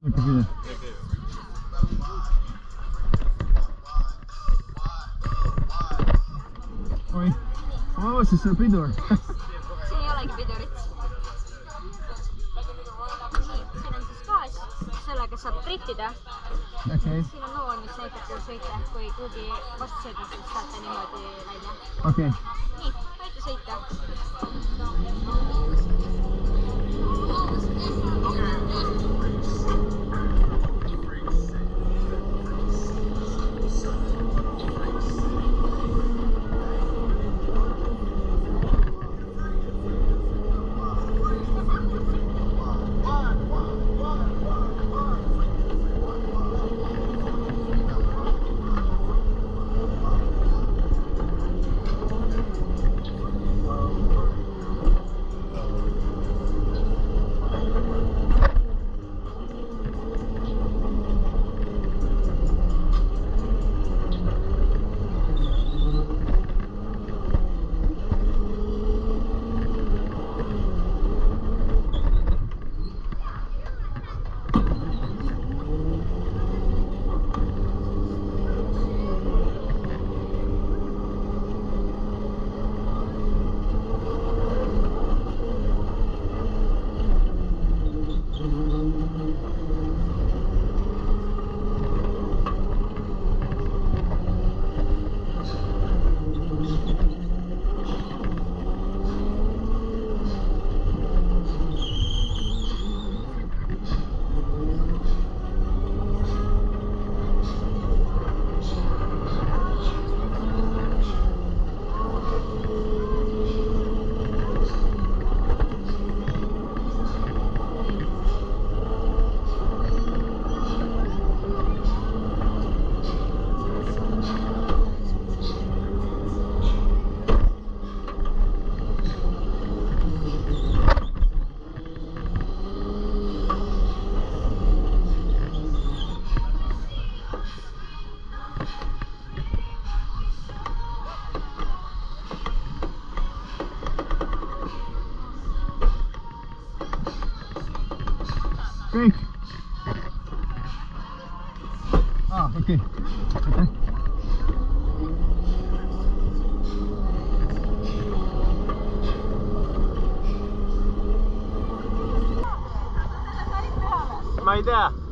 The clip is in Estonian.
oi, ma avastasin selle pidur. Siin ei olegi pidurit. Nii, siin on siis gaas, sellega saab driftida. Okay. Siin on nool, mis näitab, kui sõita, kui kuhugi vastu sõidab, siis saate niimoodi välja. Okay. Nii, võite sõita. Kõik. Okei. Aitäh. Ma ei tea.